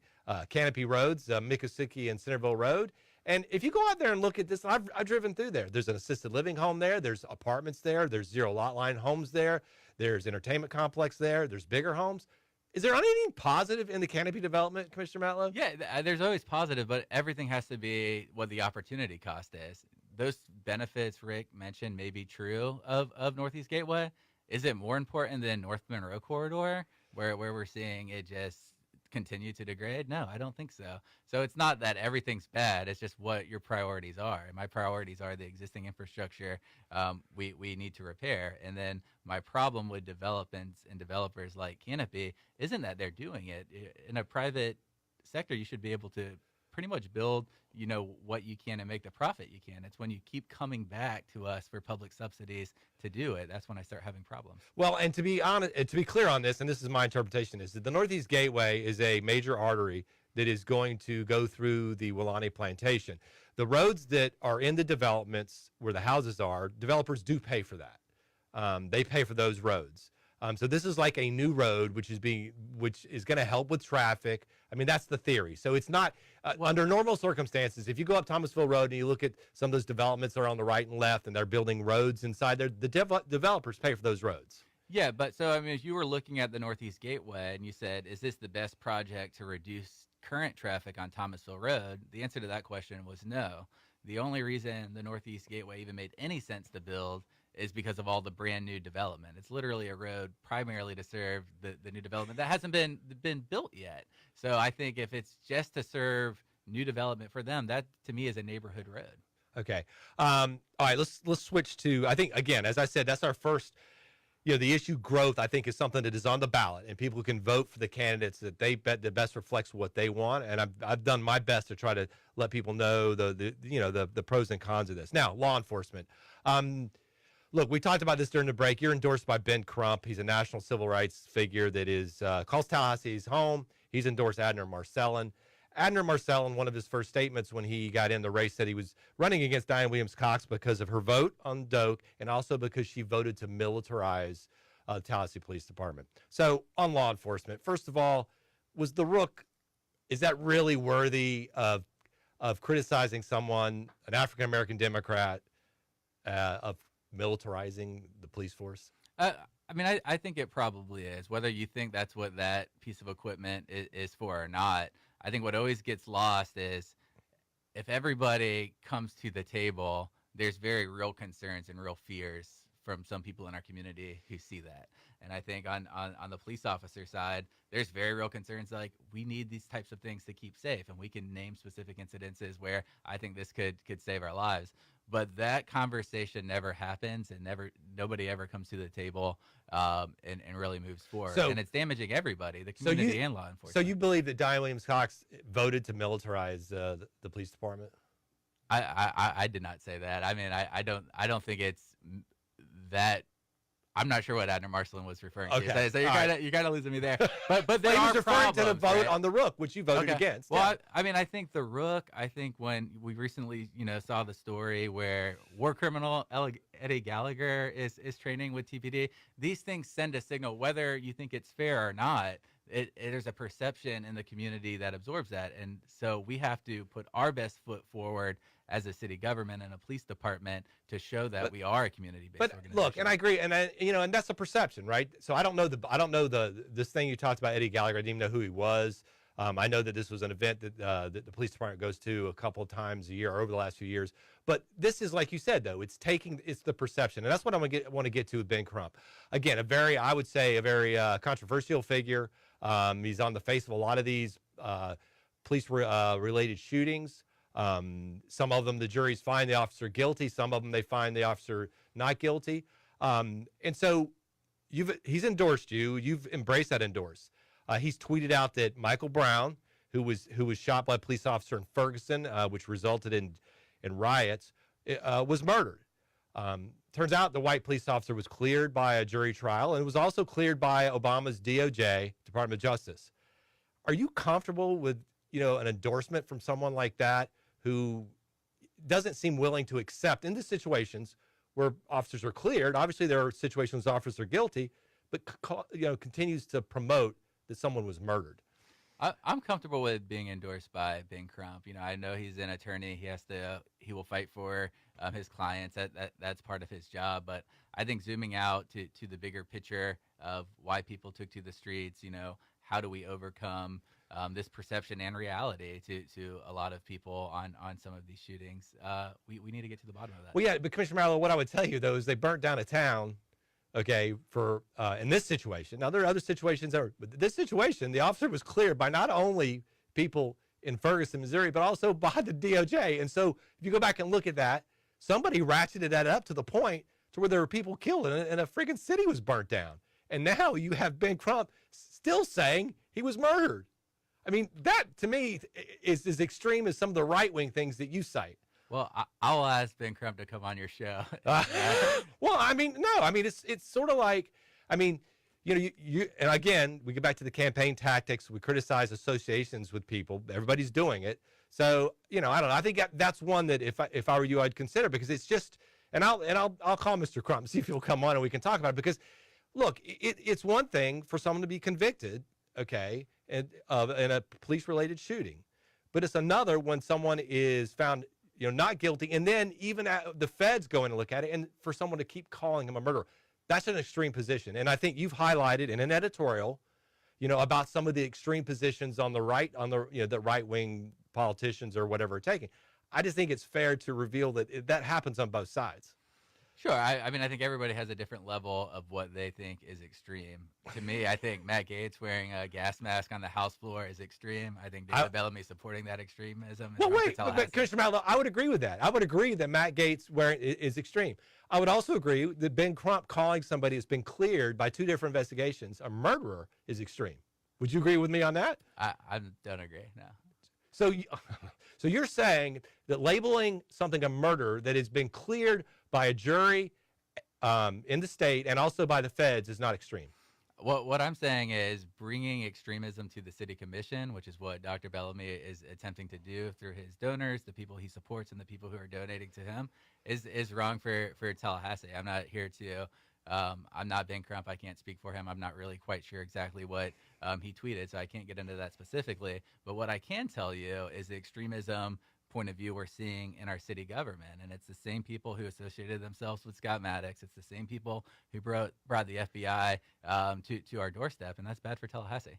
canopy roads, Miccosukee and Centerville Road. And if you go out there and look at this, I've driven through there. There's an assisted living home there. There's apartments there. There's zero lot line homes there. There's entertainment complex there. There's bigger homes. Is there anything positive in the canopy development, Commissioner Matlow? Yeah, there's always positive, but everything has to be what the opportunity cost is. Those benefits Rick mentioned may be true of Northeast Gateway. Is it more important than North Monroe Corridor, where we're seeing it just continue to degrade? No, I don't think so. So it's not that everything's bad. It's just what your priorities are. And my priorities are the existing infrastructure we need to repair. And then my problem with developments and developers like Canopy isn't that they're doing it. In a private sector, you should be able to pretty much build what you can and make the profit you can. It's when you keep coming back to us for public subsidies to do it, that's when I start having problems. Well, and to be honest, to be clear on this, and this is my interpretation, is that the Northeast Gateway is a major artery that is going to go through the Wulani Plantation. the roads that are in the developments where the houses are, developers do pay for that. They pay for those roads. So this is like a new road, which is going to help with traffic. I mean, that's the theory. So it's not under normal circumstances. If you go up Thomasville Road and you look at some of those developments that are on the right and left, and they're building roads inside there, the developers pay for those roads. Yeah, but so I mean, if you were looking at the Northeast Gateway and you said, "Is this the best project to reduce current traffic on Thomasville Road?" The answer to that question was no. The only reason the Northeast Gateway even made any sense to build is because of all the brand new development. It's literally a road primarily to serve the new development that hasn't been built yet. So I think if it's just to serve new development for them, that to me is a neighborhood road. Okay. All right, let's switch to, I think, again, as I said, that's our first, the issue growth, I think, is something that is on the ballot, and people can vote for the candidates that they bet the best reflects what they want. And I've done my best to try to let people know the pros and cons of this. Now, law enforcement. Look, we talked about this during the break. You're endorsed by Ben Crump. He's a national civil rights figure that is calls Tallahassee his home. He's endorsed Adner Marcellin. Adner Marcellin, one of his first statements when he got in the race, said he was running against Diane Williams-Cox because of her vote on Doak and also because she voted to militarize the Tallahassee Police Department. So on law enforcement, first of all, was the Rook, is that really worthy of criticizing someone, an African-American Democrat, of militarizing the police force? I mean, I think it probably is. Whether you think that's what that piece of equipment is for or not, I think what always gets lost is if everybody comes to the table, there's very real concerns and real fears from some people in our community who see that. And I think on the police officer side, there's very real concerns like we need these types of things to keep safe. And we can name specific incidences where I think this could save our lives. But that conversation never happens, and nobody ever comes to the table and really moves forward. And it's damaging everybody, the community and law enforcement. So you believe that Diane Williams-Cox voted to militarize the police department? I did not say that. I mean, I don't think it's that. I'm not sure what Adner Marcellin was referring to. So you're kind of losing me there. But there he was are referring to the vote right? on the Rook, which you voted against. Well, I mean, I think the Rook. I think when we recently, saw the story where war criminal Eddie Gallagher is training with TPD. These things send a signal, whether you think it's fair or not. There's a perception in the community that absorbs that, and so we have to put our best foot forward as a city government and a police department to show that we are a community-based organization. Look, and I agree, and and that's a perception, right? So I don't know this thing you talked about, Eddie Gallagher. I didn't even know who he was. I know that this was an event that the police department goes to a couple of times a year or over the last few years. But this is, like you said, though, it's the perception, and that's what I want to get to with Ben Crump. Again, I would say a very controversial figure. He's on the face of a lot of these police related shootings. Some of them, the juries find the officer guilty. Some of them, they find the officer not guilty. And so he's endorsed you. You've embraced that endorse. He's tweeted out that Michael Brown, who was shot by a police officer in Ferguson, which resulted in riots, was murdered. Turns out the white police officer was cleared by a jury trial and was also cleared by Obama's DOJ, Department of Justice. Are you comfortable with an endorsement from someone like that who doesn't seem willing to accept in the situations where officers are cleared? Obviously, there are situations officers are guilty, but continues to promote that someone was murdered. I'm comfortable with being endorsed by Ben Crump. I know he's an attorney. He will fight for his clients. That's part of his job. But I think zooming out to the bigger picture of why people took to the streets, how do we overcome this perception and reality to a lot of people on some of these shootings? We need to get to the bottom of that. Well, yeah, but Commissioner Matlow, what I would tell you, though, is they burnt down a town, for in this situation. Now, there are other situations, but this situation, the officer was cleared by not only people in Ferguson, Missouri, but also by the DOJ. And so if you go back and look at that, somebody ratcheted that up to the point to where there were people killed and a friggin' city was burnt down. And now you have Ben Crump still saying he was murdered. I mean, that to me is as extreme as some of the right-wing things that you cite. Well, I'll ask Ben Crump to come on your show. Well, I mean, no. I mean, it's sort of like, and again, we get back to the campaign tactics. We criticize associations with people. Everybody's doing it. So, I don't know. I think that's one that if I were you, I'd consider, because it's just, and I'll call Mr. Crump, see if he'll come on and we can talk about it, because look, it's one thing for someone to be convicted, okay, in a police-related shooting, but it's another when someone is found, not guilty, and then even the feds go in and look at it, and for someone to keep calling him a murderer. That's an extreme position. And I think you've highlighted in an editorial, about some of the extreme positions on the right, the right-wing politicians or whatever are taking. I just think it's fair to reveal that that happens on both sides. Sure. I mean, I think everybody has a different level of what they think is extreme. To me, I think Matt Gaetz wearing a gas mask on the House floor is extreme. I think David Bellamy supporting that extremism. Well, wait, but Commissioner Matlow, I would agree with that. I would agree that Matt Gaetz wearing is extreme. I would also agree that Ben Crump calling somebody who's been cleared by 2 different investigations a murderer is extreme. Would you agree with me on that? I don't agree, no. So you're saying that labeling something a murder that has been cleared by a jury in the state and also by the feds is not extreme? What I'm saying is bringing extremism to the city commission, which is what Dr. Bellamy is attempting to do through his donors, the people he supports, and the people who are donating to him, is wrong for Tallahassee. I'm not here to. I'm not Ben Crump. I can't speak for him. I'm not really quite sure exactly what he tweeted, so I can't get into that specifically. But what I can tell you is the extremism point of view we're seeing in our city government, and it's the same people who associated themselves with Scott Maddox. It's the same people who brought the FBI to our doorstep, and that's bad for Tallahassee.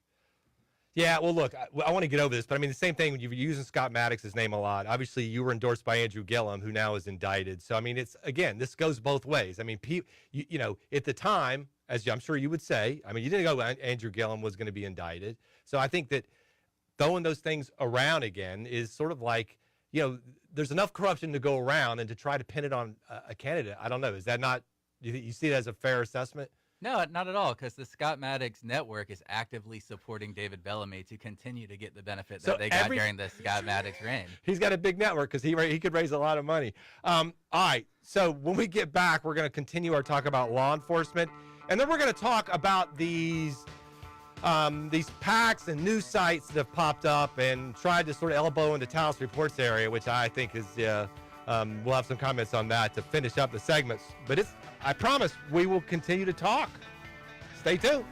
Yeah, well, look, I want to get over this, but I mean, the same thing when you're using Scott Maddox's name a lot. Obviously, you were endorsed by Andrew Gillum, who now is indicted. So, I mean, this goes both ways. I mean, at the time, as I'm sure you would say, I mean, you didn't go Andrew Gillum was going to be indicted. So I think that throwing those things around again is sort of like, there's enough corruption to go around, and to try to pin it on a candidate, I don't know. Is that not, you see it as a fair assessment? No, not at all, because the Scott Maddox network is actively supporting David Bellamy to continue to get the benefit that they got during the Scott Maddox reign. He's got a big network because he could raise a lot of money. All right, so when we get back, we're going to continue our talk about law enforcement, and then we're going to talk about these PACs and news sites that have popped up and tried to sort of elbow into Tallahassee Reports area, which I think is, we'll have some comments on that to finish up the segments. But I promise we will continue to talk. Stay tuned.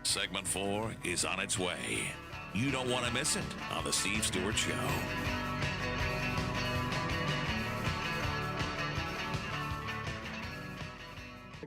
Segment 4 is on its way. You don't want to miss it on The Steve Stewart Show.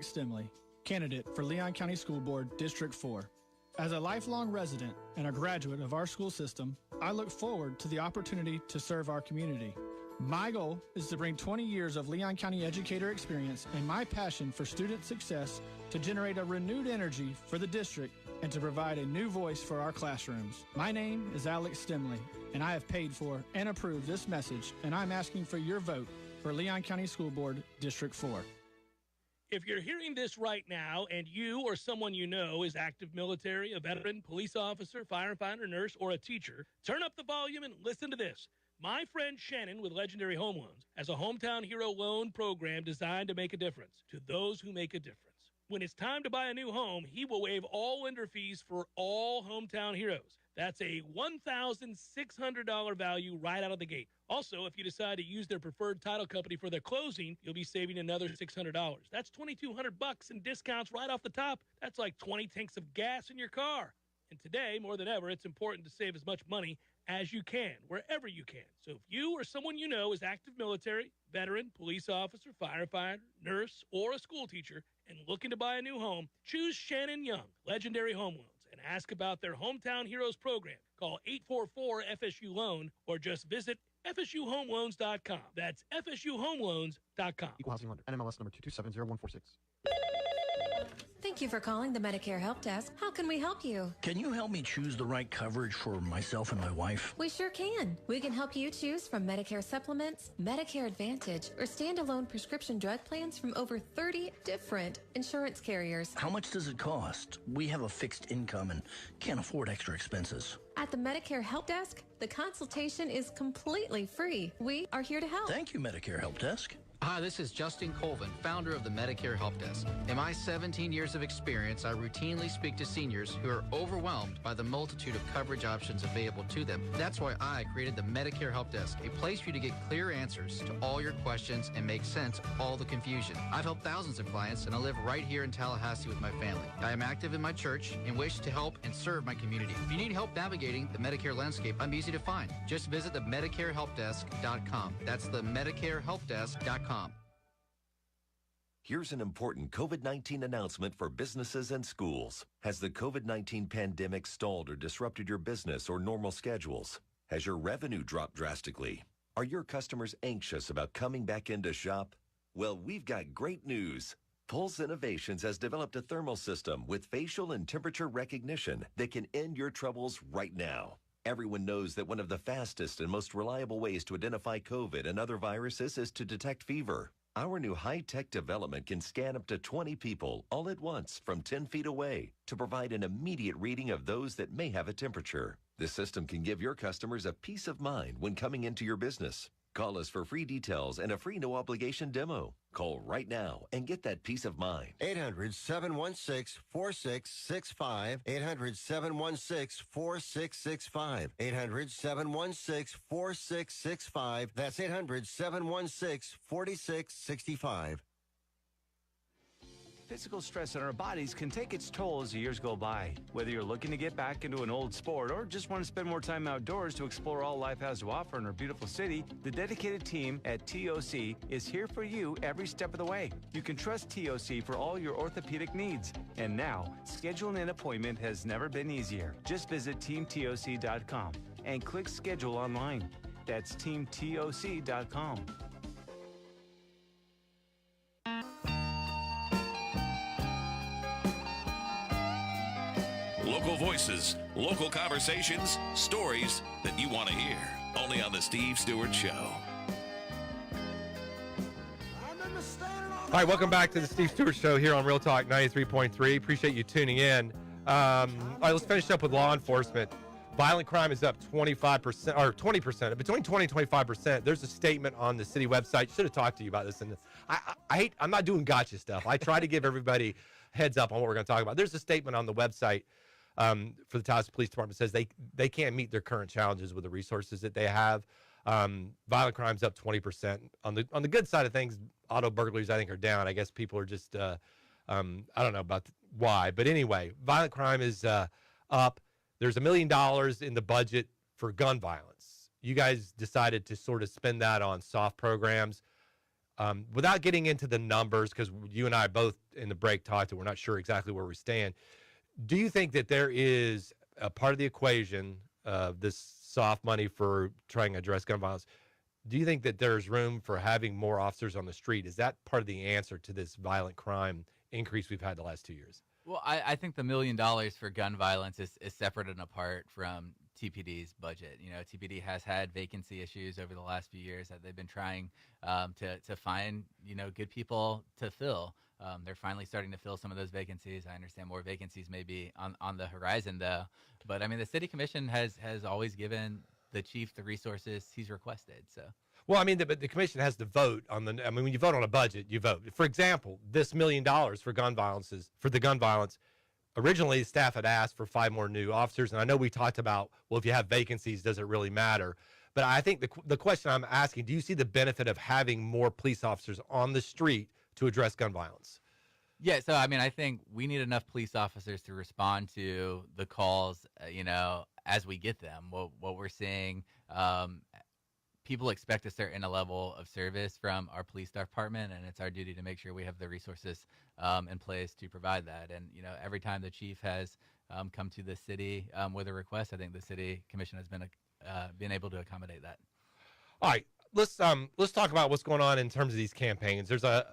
Stimley, candidate for Leon County School Board, District 4. As a lifelong resident and a graduate of our school system, I look forward to the opportunity to serve our community. My goal is to bring 20 years of Leon County educator experience and my passion for student success to generate a renewed energy for the district and to provide a new voice for our classrooms. My name is Alex Stimley, and I have paid for and approved this message, and I'm asking for your vote for Leon County School Board, District 4. If you're hearing this right now and you or someone you know is active military, a veteran, police officer, firefighter, nurse, or a teacher, turn up the volume and listen to this. My friend Shannon with Legendary Home Loans has a Hometown Hero loan program designed to make a difference to those who make a difference. When it's time to buy a new home, he will waive all lender fees for all Hometown Heroes. That's a $1,600 value right out of the gate. Also, if you decide to use their preferred title company for their closing, you'll be saving another $600. That's $2,200 in discounts right off the top. That's like 20 tanks of gas in your car. And today, more than ever, it's important to save as much money as you can, wherever you can. So if you or someone you know is active military, veteran, police officer, firefighter, nurse, or a school teacher and looking to buy a new home, choose Shannon Young, Legendary Home Loans, and ask about their Hometown Heroes program. Call 844-FSU-LOAN or just visit FSUHomeLoans.com. That's FSUHomeLoans.com. Equal housing lender. NMLS number 2270146. Thank you for calling the Medicare Help Desk. How can we help you? Can you help me choose the right coverage for myself and my wife? We sure can. We can help you choose from Medicare supplements, Medicare Advantage, or standalone prescription drug plans from over 30 different insurance carriers. How much does it cost? We have a fixed income and can't afford extra expenses. At the Medicare Help Desk, the consultation is completely free. We are here to help. Thank you, Medicare Help Desk. Hi, this is Justin Colvin, founder of the Medicare Help Desk. In my 17 years of experience, I routinely speak to seniors who are overwhelmed by the multitude of coverage options available to them. That's why I created the Medicare Help Desk, a place for you to get clear answers to all your questions and make sense of all the confusion. I've helped thousands of clients, and I live right here in Tallahassee with my family. I am active in my church and wish to help and serve my community. If you need help navigating the Medicare landscape, I'm easy to find. Just visit the MedicareHelpDesk.com. That's the MedicareHelpDesk.com. Here's an important COVID-19 announcement for businesses and schools. Has the COVID-19 pandemic stalled or disrupted your business or normal schedules? Has your revenue dropped drastically? Are your customers anxious about coming back in to shop? Well, we've got great news. Pulse Innovations has developed a thermal system with facial and temperature recognition that can end your troubles right now. Everyone knows that one of the fastest and most reliable ways to identify COVID and other viruses is to detect fever. Our new high-tech development can scan up to 20 people all at once from 10 feet away to provide an immediate reading of those that may have a temperature. This system can give your customers a peace of mind when coming into your business. Call us for free details and a free no-obligation demo. Call right now and get that peace of mind. 800-716-4665. 800-716-4665. 800-716-4665. That's 800-716-4665. Physical stress on our bodies can take its toll as the years go by. Whether you're looking to get back into an old sport or just want to spend more time outdoors to explore all life has to offer in our beautiful city, the dedicated team at TOC is here for you every step of the way. You can trust TOC for all your orthopedic needs. And now, scheduling an appointment has never been easier. Just visit teamtoc.com and click schedule online. That's teamtoc.com. Local voices, local conversations, stories that you want to hear. Only on The Steve Stewart Show. All right, welcome back to the Steve Stewart Show here on Real Talk 93.3. Appreciate you tuning in. All right, let's finish up with law enforcement. Violent crime is up 25% or 20%, between 20 and 25%. There's a statement on the city website. Should have talked to you about this. And I'm not doing gotcha stuff. I try to give everybody heads up on what we're going to talk about. There's a statement on the website for the Tallahassee Police Department that says they can't meet their current challenges with the resources that they have. Violent crime's up 20%. On the good side of things, auto burglaries I think are down. I guess people are just I don't know about why, but anyway, violent crime is up. There's $1 million in the budget for gun violence. You guys decided to sort of spend that on soft programs. Without getting into the numbers, because you and I both in the break talked and we're not sure exactly where we stand. Do you think that there is a part of the equation of this soft money for trying to address gun violence? Do you think that there's room for having more officers on the street? Is that part of the answer to this violent crime increase we've had the last 2 years? Well, I think the $1 million for gun violence is separate and apart from TPD's budget. You know, TPD has had vacancy issues over the last few years that they've been trying to find, good people to fill. They're finally starting to fill some of those vacancies. I understand more vacancies may be on the horizon, though. But, I mean, the city commission has always given the chief the resources he's requested. So. Well, I mean, the commission has to vote on when you vote on a budget, you vote. For example, this $1 million for the gun violence, originally the staff had asked for 5 more new officers. And I know we talked about, well, if you have vacancies, does it really matter? But I think the question I'm asking, do you see the benefit of having more police officers on the street to address gun violence? Yeah, so, I mean, I think we need enough police officers to respond to the calls, as we get them. What we're seeing, people expect a certain level of service from our police department, and it's our duty to make sure we have the resources in place to provide that. And, every time the chief has come to the city with a request, I think the city commission has been able to accommodate that. All right, let's talk about what's going on in terms of these campaigns. There's I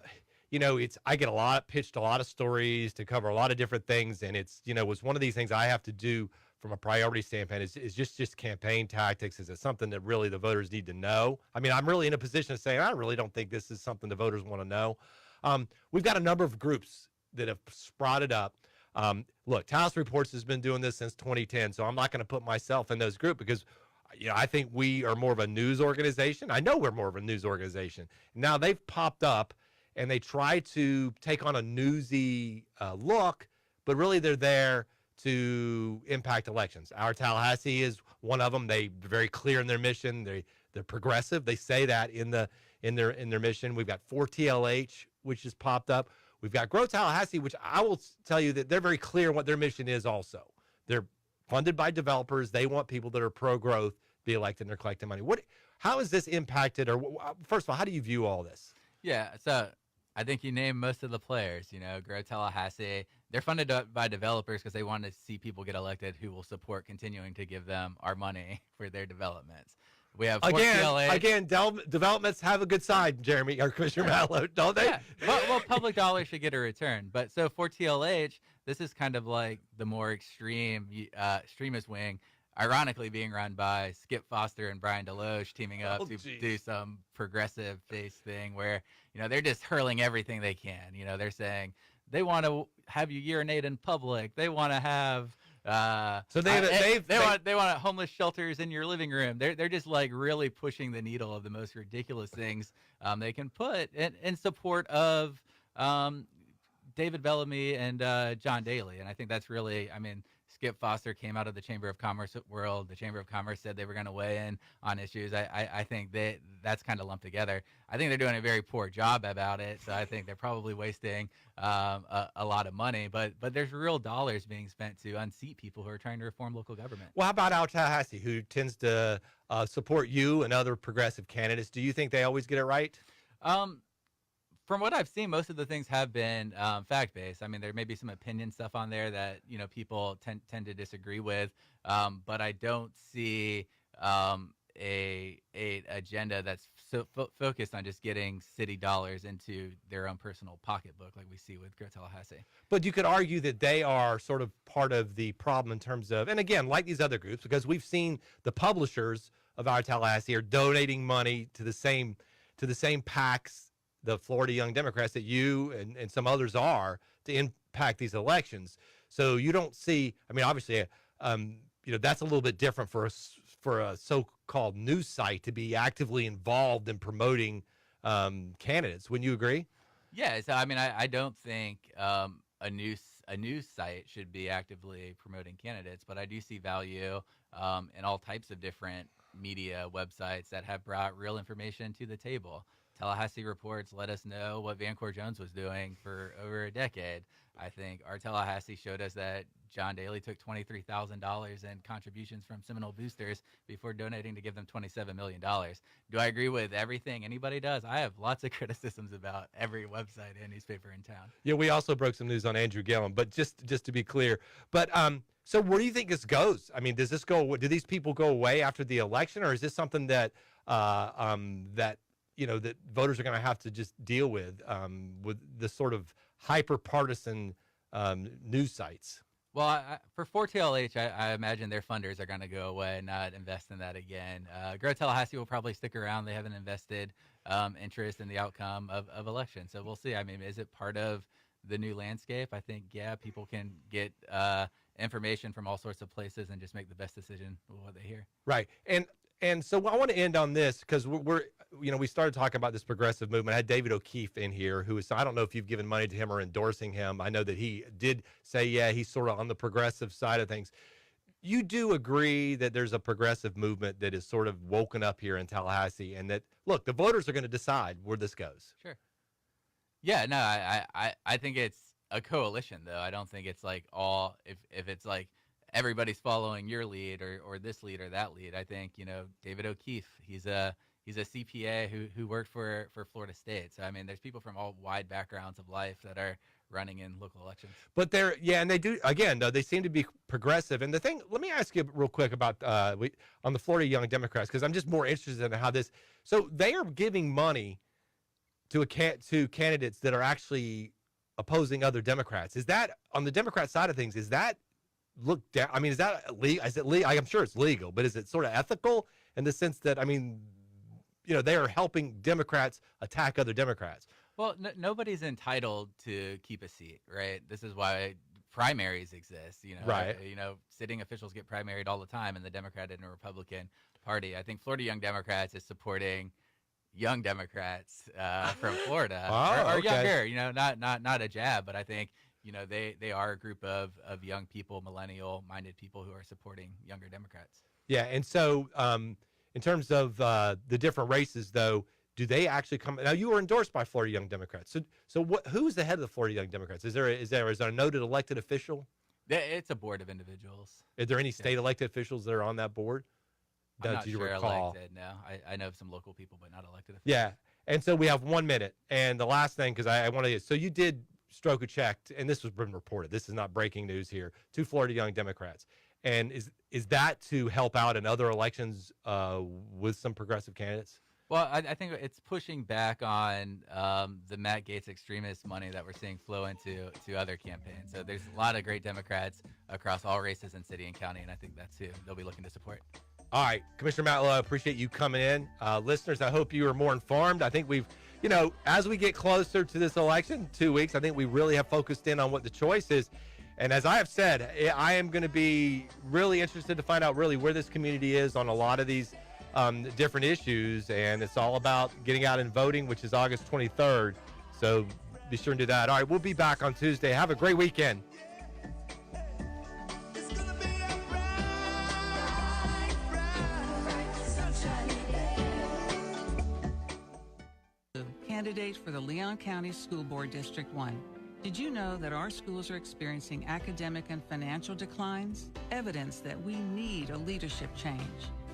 get pitched a lot of stories to cover a lot of different things, and it's one of these things I have to do from a priority standpoint is just campaign tactics. Is it something that really the voters need to know? I mean, I'm really in a position to say I really don't think this is something the voters want to know. We've got a number of groups that have sprouted up. Look, Tallahassee Reports has been doing this since 2010, so I'm not going to put myself in those groups because I think we are more of a news organization. I know we're more of a news organization. Now they've popped up and they try to take on a newsy look, but really they're there to impact elections. Our Tallahassee is one of them. They're very clear in their mission. They're progressive. They say that in their mission. We've got 4TLH, which has popped up. We've got Grow Tallahassee, which I will tell you that they're very clear what their mission is also. They're funded by developers. They want people that are pro-growth be elected and they're collecting money. How is this impacted, or first of all, how do you view all this? Yeah, so I think you named most of the players. Grow Tallahassee, they're funded by developers because they want to see people get elected who will support continuing to give them our money for their developments. We have again, developments have a good side, Jeremy or Commissioner Matlow, don't they? Yeah. Well, public dollars should get a return. But so for TLH, this is kind of like the more extremist wing, ironically being run by Skip Foster and Brian Deloche teaming up to do some progressive-based thing where, they're just hurling everything they can. They're saying they want to have you urinate in public. They want to have they want homeless shelters in your living room. They're just like really pushing the needle of the most ridiculous things they can put in support of David Bellamy and John Daly. And I think that's really, Skip Foster came out of the Chamber of Commerce world. The Chamber of Commerce said they were going to weigh in on issues. I think that's kind of lumped together. I think they're doing a very poor job about it. So I think they're probably wasting a lot of money. But there's real dollars being spent to unseat people who are trying to reform local government. Well, how about Al Tallahassee, who tends to support you and other progressive candidates? Do you think they always get it right? From what I've seen, most of the things have been fact-based. There may be some opinion stuff on there that people tend to disagree with, but I don't see a agenda that's so focused on just getting city dollars into their own personal pocketbook, like we see with Grow Tallahassee. But you could argue that they are sort of part of the problem in terms of, and again, like these other groups, because we've seen the publishers of our Tallahassee are donating money to the same PACs, the Florida Young Democrats, that you and some others are to impact these elections. So you don't see, obviously, that's a little bit different for a so-called news site to be actively involved in promoting candidates. Wouldn't you agree? Yeah. So, I don't think a news site should be actively promoting candidates, but I do see value in all types of different media websites that have brought real information to the table. Tallahassee Reports let us know what Vancore Jones was doing for over a decade. I think our Tallahassee showed us that John Daly took $23,000 in contributions from Seminole Boosters before donating to give them $27 million. Do I agree with everything anybody does? I have lots of criticisms about every website and newspaper in town. Yeah, we also broke some news on Andrew Gillum, but just to be clear. But so where do you think this goes? Does this go? Do these people go away after the election, or is this something that that voters are going to have to just deal with this sort of hyper-partisan news sites? Well, for 4TLH, I imagine their funders are going to go away and not invest in that again. Grow Tallahassee will probably stick around. They haven't invested interest in the outcome of election. So we'll see. Is it part of the new landscape? I think, yeah, people can get information from all sorts of places and just make the best decision with what they hear. Right. And so I want to end on this because we started talking about this progressive movement. I had David O'Keefe in here, I don't know if you've given money to him or endorsing him. I know that he did say, yeah, he's sort of on the progressive side of things. You do agree that there's a progressive movement that is sort of woken up here in Tallahassee, and that, look, the voters are going to decide where this goes. Sure. Yeah, no, I think it's a coalition, though. I don't think it's like if it's like everybody's following your lead or this lead or that lead. I think, David O'Keefe, he's a CPA who worked for Florida State. So, there's people from all wide backgrounds of life that are running in local elections. But and they do, again, though, they seem to be progressive. And the thing, let me ask you real quick about on the Florida Young Democrats, because I'm just more interested in how this, so they are giving money to candidates that are actually opposing other Democrats. Is that, on the Democrat side of things, is that look down? Is that legal? Is it legal? I'm sure it's legal, but is it sort of ethical in the sense that, they are helping Democrats attack other Democrats? Well, nobody's entitled to keep a seat, right? This is why primaries exist. You know, Right. Sitting officials get primaried all the time in the Democratic and Republican Party. I think Florida Young Democrats is supporting young Democrats from Florida or okay. younger. Not a jab, but I think they are a group of young people, millennial-minded people who are supporting younger Democrats. Yeah, and so in terms of the different races, though, do they actually come? Now, you were endorsed by Florida Young Democrats. So who's the head of the Florida Young Democrats? Is there a noted elected official? It's a board of individuals. Is there any state elected officials that are on that board? I'm not Do you sure recall? elected. No, I know of some local people, but not elected officials. Yeah, and so we have 1 minute, and the last thing, because I want to. So you did stroke a check, and this was been reported. This is not breaking news here. To Florida Young Democrats, and is that to help out in other elections with some progressive candidates? Well, I think it's pushing back on the Matt Gaetz extremist money that we're seeing flow into other campaigns. So there's a lot of great Democrats across all races in city and county, and I think that's who they'll be looking to support. All right, Commissioner Matlow, I appreciate you coming in. Listeners, I hope you are more informed. I think we've, as we get closer to this election, 2 weeks, I think we really have focused in on what the choice is. And as I have said, I am going to be really interested to find out really where this community is on a lot of these different issues. And it's all about getting out and voting, which is August 23rd. So be sure and do that. All right, we'll be back on Tuesday. Have a great weekend. Candidate for the Leon County School Board District 1. Did you know that our schools are experiencing academic and financial declines? Evidence that we need a leadership change.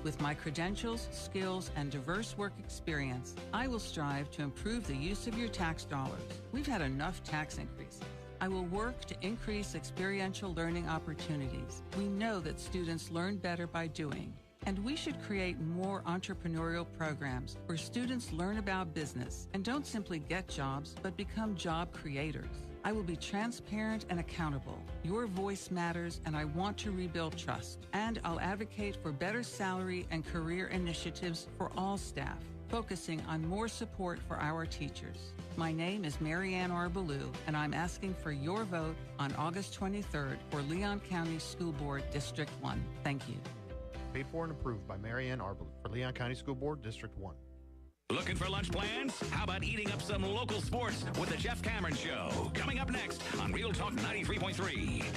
With my credentials, skills, and diverse work experience, I will strive to improve the use of your tax dollars. We've had enough tax increases. I will work to increase experiential learning opportunities. We know that students learn better by doing. And we should create more entrepreneurial programs where students learn about business and don't simply get jobs, but become job creators. I will be transparent and accountable. Your voice matters, and I want to rebuild trust. And I'll advocate for better salary and career initiatives for all staff, focusing on more support for our teachers. My name is Mary Ann Arbalou, and I'm asking for your vote on August 23rd for Leon County School Board District 1. Thank you. Paid for and approved by Mary Ann Arbalou for Leon County School Board, District 1. Looking for lunch plans? How about eating up some local sports with the Jeff Cameron Show? Coming up next on Real Talk 93.3.